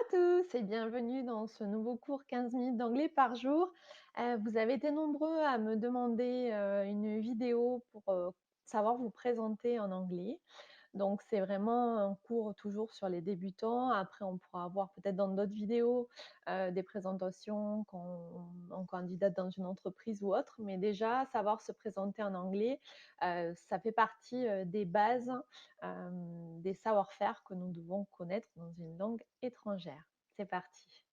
tous et bienvenue dans ce nouveau cours 15 minutes d'anglais par jour. Vous avez été nombreux à me demander, une vidéo pour, savoir vous présenter en anglais. Donc c'est vraiment un cours toujours sur les débutants. Après on pourra avoir peut-être dans d'autres vidéos, des présentations quand on candidate dans une entreprise ou autre. Mais déjà savoir se présenter en anglais, ça fait partie, des bases, des savoir-faire que nous devons connaître dans une langue étrangère. C'est parti.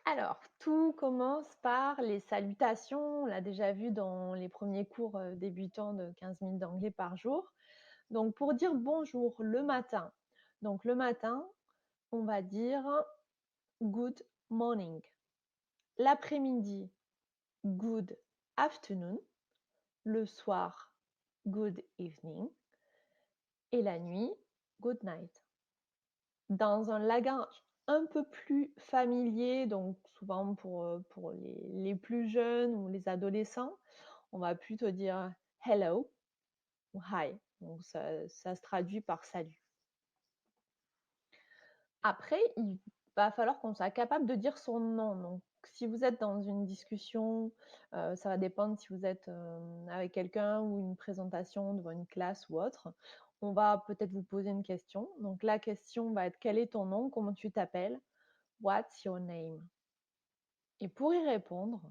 Alors, tout commence par les salutations. On l'a déjà vu dans les premiers cours débutants de 15 minutes d'anglais par jour. Donc, pour dire bonjour le matin, donc le matin, on va dire good morning. L'après-midi, good afternoon. Le soir, good evening. Et la nuit, good night. Dans un langage un peu plus familier, donc souvent pour les plus jeunes ou les adolescents, on va plutôt dire hello ou hi. Donc ça se traduit par salut. Après, il va falloir qu'on soit capable de dire son nom. Donc, si vous êtes dans une discussion, ça va dépendre si vous êtes avec quelqu'un ou une présentation devant une classe ou autre. On va peut-être vous poser une question. Donc, la question va être quel est ton nom? Comment tu t'appelles? What's your name? Et pour y répondre,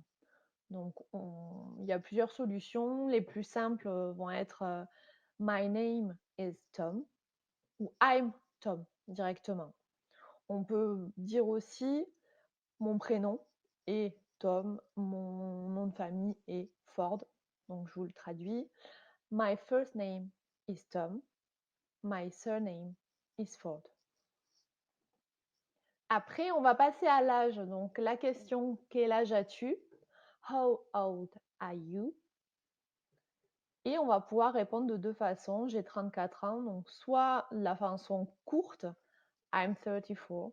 donc il y a plusieurs solutions. Les plus simples vont être My name is Tom ou I'm Tom directement. On peut dire aussi mon prénom est Tom, mon nom de famille est Ford. Donc je vous le traduis. My first name is Tom. My surname is Ford. Après, on va passer à l'âge. Donc la question, quel âge as-tu? How old are you? Et on va pouvoir répondre de deux façons. J'ai 34 ans, donc soit la façon courte, I'm 34,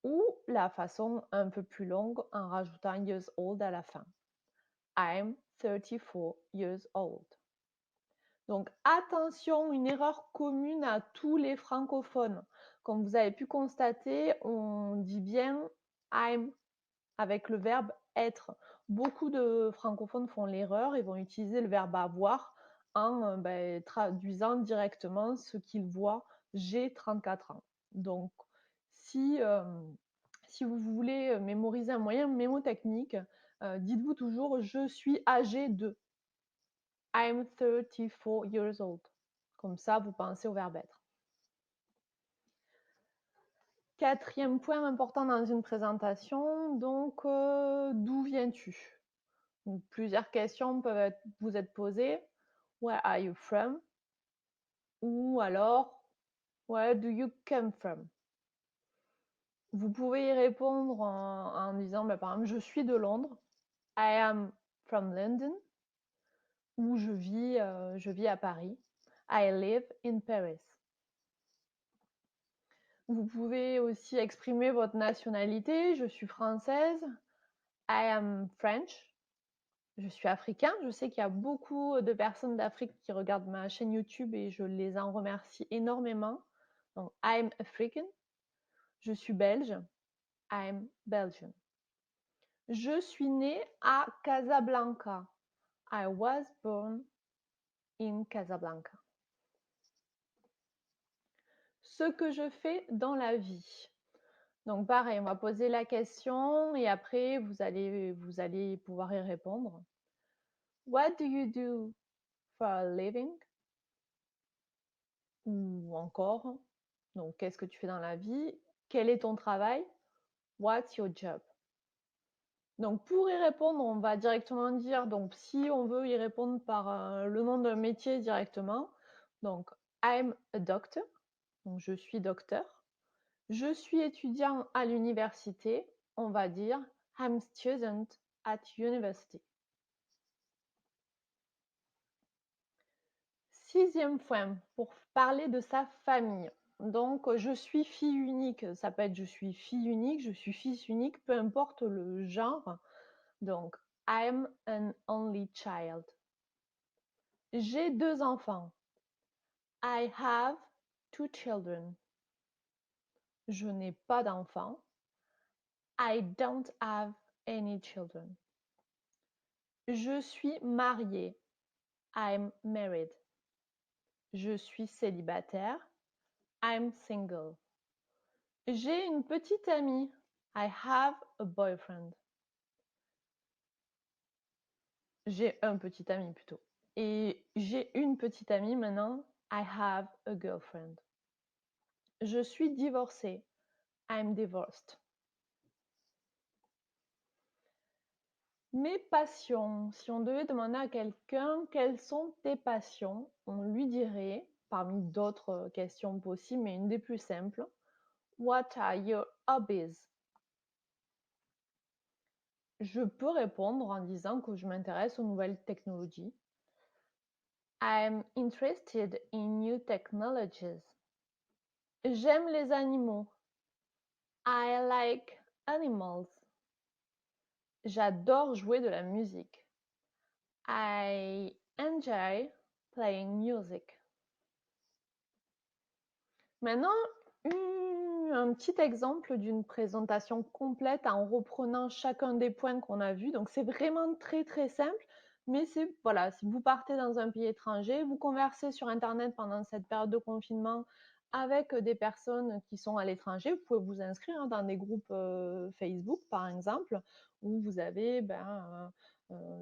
ou la façon un peu plus longue en rajoutant years old à la fin. I'm 34 years old. Donc attention, une erreur commune à tous les francophones. Comme vous avez pu constater, on dit bien I'm avec le verbe être. Beaucoup de francophones font l'erreur et vont utiliser le verbe avoir en traduisant directement ce qu'ils voient. J'ai 34 ans. Donc, si vous voulez mémoriser un moyen mémotechnique, dites-vous toujours je suis âgé de. I'm 34 years old. Comme ça, vous pensez au verbe être. Quatrième point important dans une présentation, donc d'où viens-tu? Donc, plusieurs questions peuvent vous être posées. Where are you from? Ou alors, where do you come from? Vous pouvez y répondre en disant, par exemple, je suis de Londres. I am from London. Ou je vis à Paris. I live in Paris. Vous pouvez aussi exprimer votre nationalité. Je suis française. I am French. Je suis africain. Je sais qu'il y a beaucoup de personnes d'Afrique qui regardent ma chaîne YouTube et je les en remercie énormément. Donc, I'm African. Je suis belge. I'm Belgian. Je suis née à Casablanca. I was born in Casablanca. Ce que je fais dans la vie. Donc pareil, on va poser la question et après vous allez pouvoir y répondre. What do you do for a living? Ou encore, donc qu'est-ce que tu fais dans la vie? Quel est ton travail? What's your job? Donc pour y répondre, on va directement dire, donc si on veut y répondre par le nom d'un métier directement, donc I'm a doctor, donc je suis docteur. Je suis étudiant à l'université, on va dire I'm student at university. Sixième point, pour parler de sa famille. Donc, je suis fille unique. Ça peut être je suis fille unique, je suis fils unique, peu importe le genre. Donc, I'm an only child. J'ai deux enfants. I have two children. Je n'ai pas d'enfants. I don't have any children. Je suis mariée. I'm married. Je suis célibataire. I'm single. J'ai une petite amie. I have a boyfriend. J'ai un petit ami plutôt. Et j'ai une petite amie maintenant. I have a girlfriend. Je suis divorcée. I'm divorced. Mes passions. Si on devait demander à quelqu'un quelles sont tes passions, on lui dirait, parmi d'autres questions possibles, mais une des plus simples, What are your hobbies? Je peux répondre en disant que je m'intéresse aux nouvelles technologies. I'm interested in new technologies. J'aime les animaux. I like animals. J'adore jouer de la musique. I enjoy playing music. Maintenant, un petit exemple d'une présentation complète en reprenant chacun des points qu'on a vus. Donc, c'est vraiment très, très simple. Mais c'est, voilà, si vous partez dans un pays étranger, vous conversez sur Internet pendant cette période de confinement avec des personnes qui sont à l'étranger, vous pouvez vous inscrire dans des groupes Facebook, par exemple, où vous avez,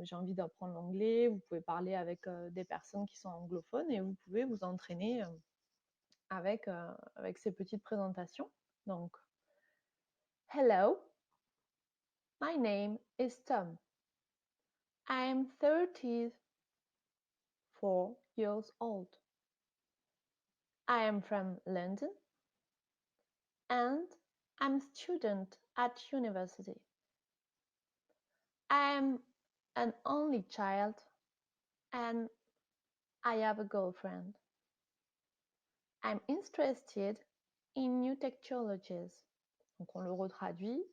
j'ai envie d'apprendre l'anglais, vous pouvez parler avec des personnes qui sont anglophones et vous pouvez vous entraîner avec ces petites présentations. Donc, hello, my name is Tom. I'm 34 years old. I am from London and I'm a student at university. I am an only child and I have a girlfriend. I'm interested in new technologies. Donc on le retraduit.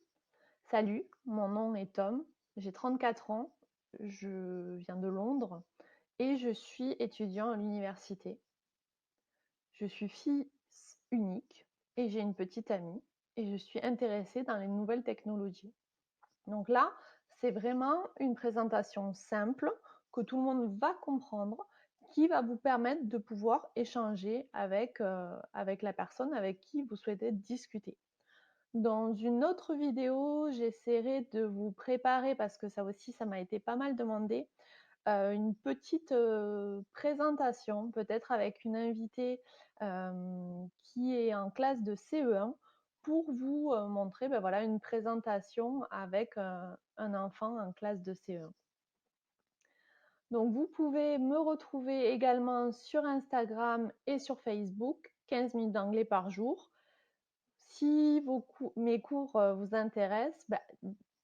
Salut, mon nom est Tom, j'ai 34 ans, je viens de Londres et je suis étudiant à l'université. Je suis fille unique et j'ai une petite amie et je suis intéressée dans les nouvelles technologies. Donc là, c'est vraiment une présentation simple que tout le monde va comprendre, qui va vous permettre de pouvoir échanger avec la personne avec qui vous souhaitez discuter. Dans une autre vidéo, j'essaierai de vous préparer, parce que ça aussi, ça m'a été pas mal demandé, une petite présentation, peut-être avec une invitée qui est en classe de CE1, pour vous montrer voilà, une présentation avec un enfant en classe de CE1. Donc vous pouvez me retrouver également sur Instagram et sur Facebook, 15 minutes d'anglais par jour. Si mes cours vous intéressent,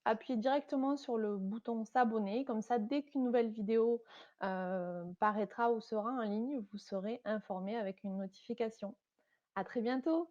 appuyez directement sur le bouton s'abonner. Comme ça, dès qu'une nouvelle vidéo paraîtra ou sera en ligne, vous serez informé avec une notification. À très bientôt!